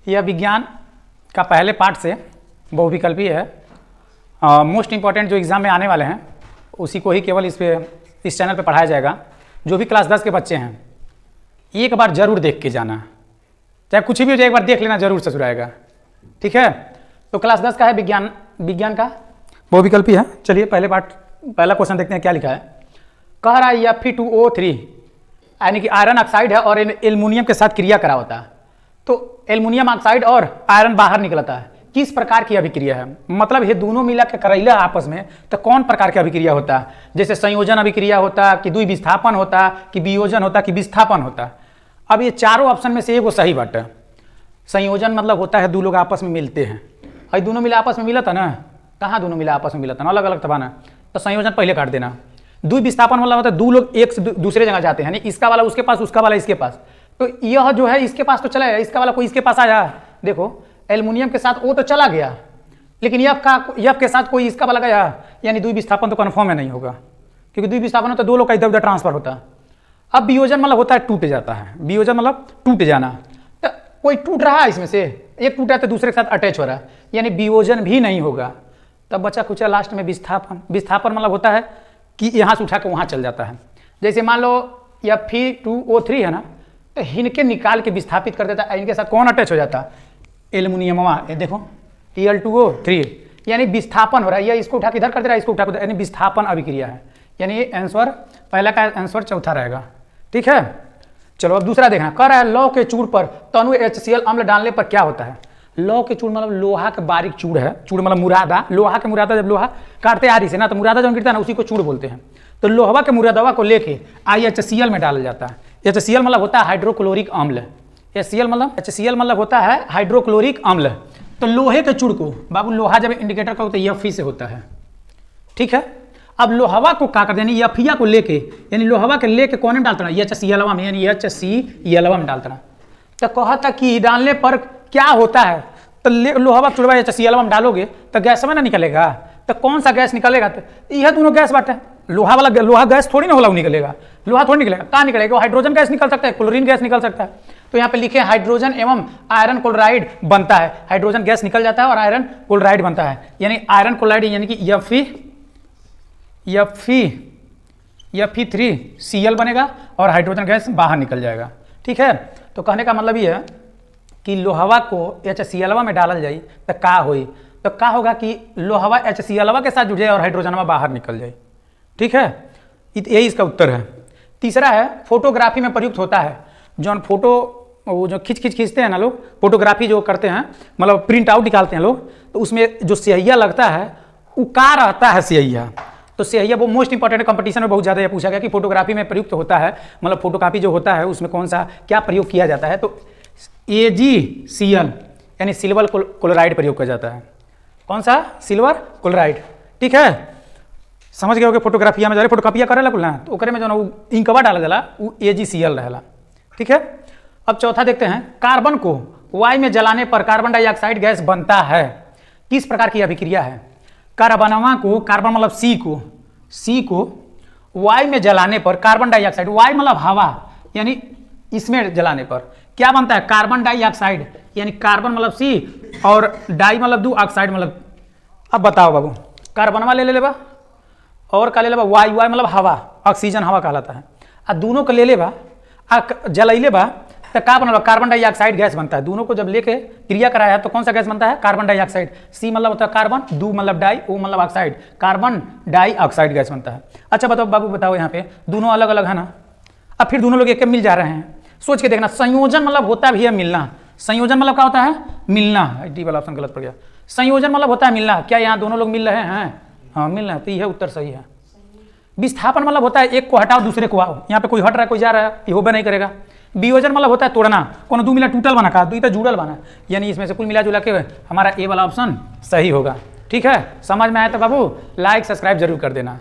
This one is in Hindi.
यह विज्ञान का पहले पार्ट से बहुविकल्पीय है। मोस्ट इम्पॉर्टेंट जो एग्ज़ाम में आने वाले हैं उसी को ही केवल इस चैनल पे पढ़ाया जाएगा। जो भी क्लास 10 के बच्चे हैं एक बार ज़रूर देख के जाना, चाहे कुछ भी हो जाए एक बार देख लेना, जरूर ससुराएगा। ठीक है, तो क्लास 10 का है विज्ञान का बहुविकल्पी है। चलिए पहला क्वेश्चन देखते हैं क्या लिखा है। कह रहा है Fe2O3 यानी कि आयरन ऑक्साइड है और एल्युमिनियम के साथ क्रिया करा होता है, तो एल्युमिनियम ऑक्साइड और आयरन बाहर निकलता है। किस प्रकार की अभिक्रिया है, मतलब ये दोनों मिला के करैला आपस में, तो कौन प्रकार की अभिक्रिया होता है? जैसे संयोजन अभिक्रिया होता, कि द्विविस्थापन होता, कि वियोजन होता, कि विस्थापन होता। अब ये चारों ऑप्शन में से एगो सही बात है। संयोजन मतलब होता है दो लोग आपस में मिलते हैं, और दोनों मिला आपस में मिला था ना, कहाँ दोनों मिला आपस में मिला था ना, अलग अलग था ना, तो संयोजन पहले काट देना। द्विविस्थापन मतलब होता है दो लोग एक से दूसरे जगह जाते हैं, यानी इसका वाला उसके पास, उसका वाला इसके पास, तो यह जो है इसके पास तो चला गया, इसका वाला कोई इसके पास आया। देखो एल्युमिनियम के साथ वो तो चला गया, लेकिन यफ के साथ कोई इसका वाला गया, यानी द्विविस्थापन तो कन्फर्म है नहीं होगा, क्योंकि द्विविस्थापन होता है दो लोग का इधर उधर ट्रांसफर होता है। अब वियोजन मतलब होता है टूट जाता है, वियोजन मतलब टूट जाना, तो कोई टूट रहा है इसमें से, एक टूटा तो दूसरे के साथ अटैच हो रहा है, यानी वियोजन भी नहीं होगा। तब बचा कुचा लास्ट में विस्थापन। विस्थापन मतलब होता है कि यहाँ से उठा के वहाँ चल जाता है। जैसे मान लो Fe2O3 है ना, तो इनके निकाल के विस्थापित कर देता है, इनके साथ कौन अटैच हो जाता है? एल्युमिनियम। ये देखो Al2O3, यानी विस्थापन हो रहा है, या इसको उठा के इधर कर दे रहा है, इसको उठा के, यानी विस्थापन अभिक्रिया है। यानी आंसर पहला का आंसर चौथा रहेगा। ठीक है, चलो अब दूसरा देखना। कह रहा है लौह के चूड़ पर तनु HCl अम्ल डालने पर क्या होता है? लौह के चूड़ मतलब लोहा के बारीक चूड़ है, चूड़ मतलब मुरादा, लोहा के मुरादा, जब लोहा काटते आरी से ना, तो मुरादा जब गिरता है ना उसी को चूड़ बोलते हैं। तो लोहवा के मुरादवा को लेके HCl में डाला जाता है। HCl मतलब होता है हाइड्रोक्लोरिक अम्ल। HCl मतलब होता है हाइड्रोक्लोरिक अम्ल। तो लोहे के चूड़ को, बाबू लोहा जब इंडिकेटर का होता है Fe से होता है। ठीक है, अब लोहवा को क्या कर देनी, Fe को लेके, यानी लोहवा के लेके कौन में डालता है? HCl में, यानी HCl में डालता है। तो कहा था कि डालने पर क्या होता है? तो लोहवा चुड़वा HCl में डालोगे तो गैस में ना निकलेगा, तो कौन सा गैस निकलेगा? तो यह दोनों गैस बात है, लोहा गैस थोड़ी ना होला निकलेगा, लोहा थोड़ी निकलेगा, कहाँ निकलेगा? हाइड्रोजन गैस निकल सकता है, क्लोरीन गैस निकल सकता है। तो यहाँ पे लिखे हाइड्रोजन एवं आयरन क्लोराइड बनता है, हाइड्रोजन गैस निकल जाता है और आयरन क्लोराइड बनता है, यानी आयरन क्लोराइड यानी कि Fe3Cl बनेगा और हाइड्रोजन गैस बाहर निकल जाएगा। ठीक है, तो कहने का मतलब ये है कि लोहवा को HCl में डालल जाए तो का होई, तो का होगा कि लोहवा HCl के साथ जुड़ जाए और हाइड्रोजनवा बाहर निकल जाए। ठीक है, यही इसका उत्तर है। तीसरा है फोटोग्राफी में प्रयुक्त होता है, जो फोटो वो जो खींचते हैं ना लोग, फोटोग्राफी जो करते हैं, मतलब प्रिंट आउट निकालते हैं लोग, तो उसमें जो स्याहिया लगता है वो का रहता है स्याहिया। तो स्याहिया वो मोस्ट इंपॉर्टेंट कंपटीशन में बहुत ज़्यादा यह पूछा गया कि फोटोग्राफी में प्रयुक्त होता है, मतलब फोटोकॉपी जो होता है उसमें कौन सा क्या प्रयोग किया जाता है? तो AgCl यानी सिल्वर क्लोराइड प्रयोग किया जाता है। कौन सा? Silver chloride. ठीक है, समझ गए हो कि फोटोग्राफिया में जा फोटोकॉपिया करे ला तो ओकरे में जो ना इंकवा डाला जाला वो AgCl रहेला। ठीक है, अब चौथा देखते हैं। कार्बन को Y में जलाने पर कार्बन डाइऑक्साइड गैस बनता है, किस प्रकार की अभिक्रिया है? कार्बनवा को, कार्बन मतलब C को Y में जलाने पर कार्बन डाइऑक्साइड, Y मतलब हवा, यानी इसमें जलाने पर क्या बनता है? कार्बन डाइऑक्साइड, यानी कार्बन मतलब C और डाई मतलब दो, ऑक्साइड मतलब। अब बताओ बाबू, कार्बनवा ले लेबा और का ले लेबा Y मतलब हवा, ऑक्सीजन हवा कहलाता है, आ दोनों को ले लेबा आ जलैले बा तो का बनल? कार्बन डाइऑक्साइड गैस बनता है। दोनों को जब लेके क्रिया कराया है तो कौन सा गैस बनता है? Carbon dioxide. C मतलब होता है कार्बन, दो मतलब डाई, O मतलब ऑक्साइड, कार्बन डाइऑक्साइड गैस बनता है। अच्छा बताओ बाबू, बताओ यहाँ पे दोनों अलग अलग है ना, अब फिर दोनों लोग एक मिल जा रहे हैं, सोच के देखना। संयोजन मतलब होता भी है मिलना, संयोजन मतलब क्या होता है? मिलना। डी वाला ऑप्शन गलत पड़ गया। संयोजन मतलब होता है मिलना। क्या यहाँ दोनों लोग मिल रहे हैं? हाँ मिल रहे हैं, तो यह उत्तर सही है। विस्थापन मतलब होता है एक को हटाओ दूसरे को आओ, यहाँ पे कोई हट रहा है कोई जा रहा है, ये होबे नहीं करेगा। वियोजन मतलब होता है तोड़ना, कोनो दो मिला टूटल बना का, दो तो जुड़ल बना, यानी इसमें से कुल मिला जुला के हमारा ए वाला ऑप्शन सही होगा। ठीक है, समझ में आया तो बाबू लाइक सब्सक्राइब जरूर कर देना।